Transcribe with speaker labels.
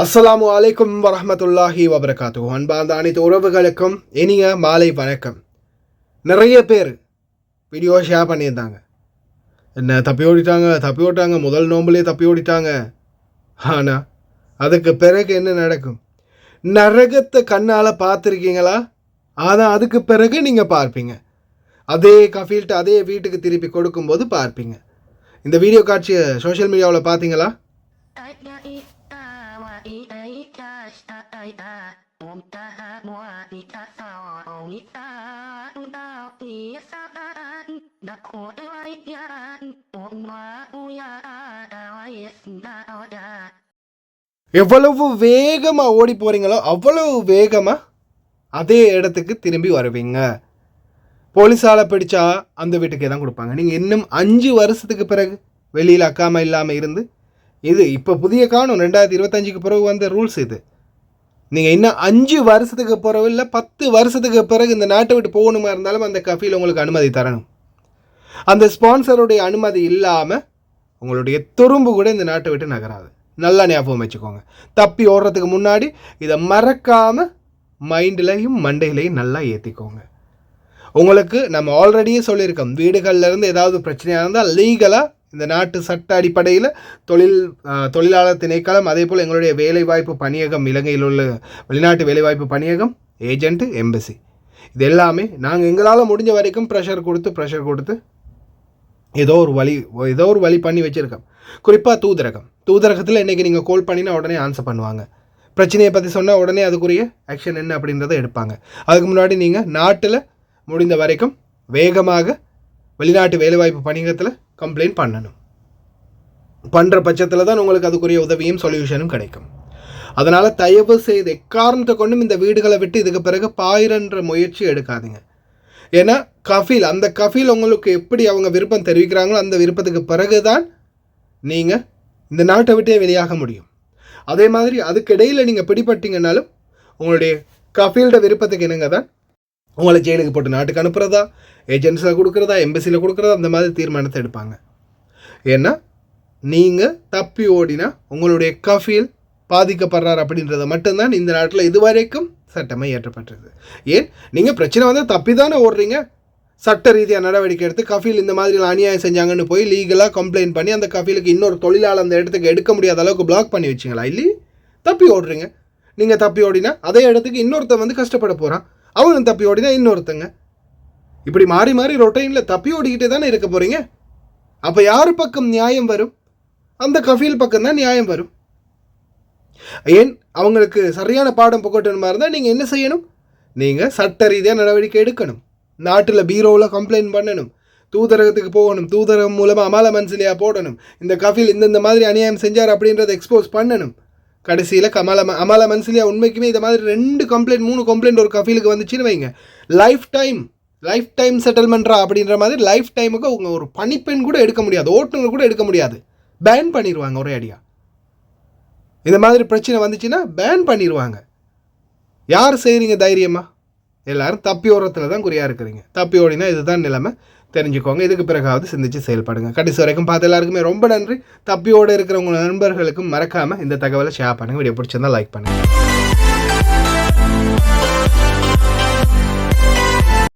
Speaker 1: அஸ்ஸலாமு அலைக்கும் வரஹ்மத்துல்லாஹி வபரகாத்துஹு. அன்பார்ந்த அனைத்து உறவுகளுக்கும் இனிய மாலை வணக்கம். நிறைய பேர் வீடியோ ஷேர் பண்ணியிருந்தாங்க. என்ன தப்பி ஓடிட்டாங்க, முதல் நோம்புலேயே தப்பி ஓடிட்டாங்க. ஆனால் அதுக்கு பிறகு என்ன நடக்கும்? நரகத்தை கண்ணால் பார்த்துருக்கீங்களா? ஆனால் அதுக்கு பிறகு நீங்கள் பார்ப்பீங்க. அதே கஃபீல்ட்டு அதே வீட்டுக்கு திருப்பி கொடுக்கும்போது பார்ப்பீங்க. இந்த வீடியோ காட்சியை சோஷியல் மீடியாவில் பார்த்தீங்களா? எவ்வளவு வேகமா ஓடி போறீங்களோ அவ்வளவு வேகமா அதே இடத்துக்கு திரும்பி வருவீங்க. போலீஸால் பிடிச்சா அந்த வீட்டுக்கே தான் கொடுப்பாங்க. நீங்கள் இன்னும் 5 வருஷத்துக்கு பிறகு வெளியில் அக்காமல் இல்லாமல் இருந்து, இது இப்போ புதிய காணும் 2025க்கு பிறகு வந்த ரூல்ஸ் இது. நீங்கள் இன்னும் 5 வருஷத்துக்கு பிறகு இல்லை 10 வருஷத்துக்கு பிறகு இந்த நாட்டை விட்டு போகணுமா இருந்தாலும் அந்த கஃபீல் உங்களுக்கு அனுமதி தரணும். அந்த ஸ்பான்சருடைய அனுமதி இல்லாமல் உங்களுடைய துரும்பு கூட இந்த நாட்டை விட்டு நகராது. நல்லா ஞாபகம் வச்சுக்கோங்க. தப்பி ஓடுறதுக்கு முன்னாடி இதை மறக்காமல் மைண்ட்லையும் மண்டையிலையும் நல்லா ஏற்றிக்கோங்க. உங்களுக்கு நம்ம ஆல்ரெடியே சொல்லியிருக்கோம், வீடுகள்லேருந்து ஏதாவது பிரச்சனையாக இருந்தால் லீகலாக இந்த நாட்டு சட்ட அடிப்படையில் தொழிலாளர் திணைக்களம், அதே போல் எங்களுடைய வேலைவாய்ப்பு பணியகம், இலங்கையில் உள்ள வெளிநாட்டு வேலைவாய்ப்பு பணியகம், ஏஜென்ட்டு, எம்பசி, இது எல்லாமே நாங்கள் எங்களால் முடிஞ்ச வரைக்கும் ப்ரெஷர் கொடுத்து ஏதோ ஒரு வழி பண்ணி வச்சுருக்கோம். குறிப்பாக தூதரகத்தில் இன்றைக்கி நீங்கள் கால் பண்ணினா உடனே ஆன்சர் பண்ணுவாங்க. பிரச்சனையை பற்றி சொன்னால் உடனே அதுக்குரிய ஆக்ஷன் என்ன அப்படின்றத எடுப்பாங்க. அதுக்கு முன்னாடி நீங்கள் நாட்டில் முடிந்த வரைக்கும் வேகமாக வெளிநாட்டு வேலைவாய்ப்பு பணியகத்தில் கம்ப்ளைண்ட் பண்ணணும். பண்ணுற பட்சத்தில் தான் உங்களுக்கு அதுக்குரிய உதவியும் சொல்யூஷனும் கிடைக்கும். அதனால் தயவு செய்து எக்காரணத்தை கொண்டும் இந்த வீடுகளை விட்டு இதுக்கு பிறகு பாயிரன்ற முயற்சி எடுக்காதீங்க. ஏன்னா அந்த கஃபீல் உங்களுக்கு எப்படி அவங்க விருப்பம் தெரிவிக்கிறாங்களோ அந்த விருப்பத்துக்கு பிறகு தான் நீங்கள் இந்த நாட்டை விட்டே வெளியாக முடியும். அதே மாதிரி அதுக்கு இடையில் நீங்கள் பிடிபட்டீங்கன்னாலும் உங்களுடைய கஃபீல்ட விருப்பத்துக்கு என்னங்க தான் உங்களை ஜெயிலுக்கு போட்டு நாட்டுக்கு அனுப்புகிறதா, ஏஜென்சியில் கொடுக்குறதா, எம்பசியில் கொடுக்குறதா, அந்த மாதிரி தீர்மானத்தை எடுப்பாங்க. ஏன்னா நீங்கள் தப்பி ஓடினா உங்களுடைய கஃபீல் பாதிக்கப்படுறார் அப்படின்றத மட்டும்தான் இந்த நாட்டில் இதுவரைக்கும் சட்டமாக இயற்றப்பட்டிருக்கு. ஏன் நீங்கள் பிரச்சனை வந்து தப்பி தானே ஓடுறீங்க, சட்ட ரீதியாக நடவடிக்கை எடுத்து கஃபீல் இந்த மாதிரி அநியாயம் செஞ்சாங்கன்னு போய் லீகலாக கம்ப்ளைண்ட் பண்ணி அந்த கஃபீலுக்கு இன்னொரு தொழிலாளர் அந்த இடத்துக்கு எடுக்க முடியாத அளவுக்கு பிளாக் பண்ணி வச்சிங்களா? இல்லையே, தப்பி ஓடுறீங்க. நீங்கள் தப்பி ஓடினா அதே இடத்துக்கு இன்னொருத்தன் வந்து கஷ்டப்பட போகிறான், அவனும் தப்பி ஓடினா இன்னொருத்தங்க, இப்படி மாறி மாறி ரொட்டைனில் தப்பி ஓடிக்கிட்டே தானே இருக்க போகிறீங்க. அப்போ யார் பக்கம் நியாயம் வரும்? அந்த கஃபீல் பக்கம் தான் நியாயம் வரும். ஏன் அவங்களுக்கு சரியான பாடம் புகட்டணுமா இருந்தால் நீங்கள் என்ன செய்யணும்? நீங்கள் சட்ட ரீதியாக நடவடிக்கை எடுக்கணும். நாட்டில் பீரோவில் கம்ப்ளைண்ட் பண்ணணும், தூதரகத்துக்கு போகணும், தூதரகம் மூலமாக அமால மன்சிலியாக போடணும், இந்த கஃபீல் இந்த மாதிரி அநியாயம் செஞ்சார் அப்படின்றத எக்ஸ்போஸ் பண்ணணும். கடைசியில் அமால மன்சிலியா உண்மைக்குமே இந்த மாதிரி 2 கம்ப்ளைண்ட் 3 கம்ப்ளைண்ட் ஒரு கஃபீலுக்கு வந்துச்சுன்னு வைங்க, லைஃப் டைம் செட்டில்மெண்ட்ரா அப்படின்ற மாதிரி லைஃப் டைமுக்கு அவங்க ஒரு பணிப்பெண் கூட எடுக்க முடியாது, ஓட்டுநர் கூட எடுக்க முடியாது, பேன் பண்ணிடுவாங்க ஒரே அடியாக. இந்த மாதிரி பிரச்சனை வந்துச்சுன்னா பேன் பண்ணிடுவாங்க. யார் செய்கிறீங்க தைரியமாக? எல்லோரும் தப்பி ஓடுறதுல தான் குறியாக இருக்கிறீங்க. தப்பி ஓடினா இதுதான் நிலைமை, தெரிஞ்சுக்கோங்க. இதுக்கு பிறகாவது சிந்திச்சு செயல்படுங்க. கடைசி வரைக்கும் பார்த்து எல்லாருக்குமே ரொம்ப நன்றி. தப்பியோடு இருக்கிறவங்க நண்பர்களுக்கும் மறக்காமல் இந்த தகவலை ஷேர் பண்ணுங்கள். வீடியோ பிடிச்சிருந்தால் லைக் பண்ணுங்கள்.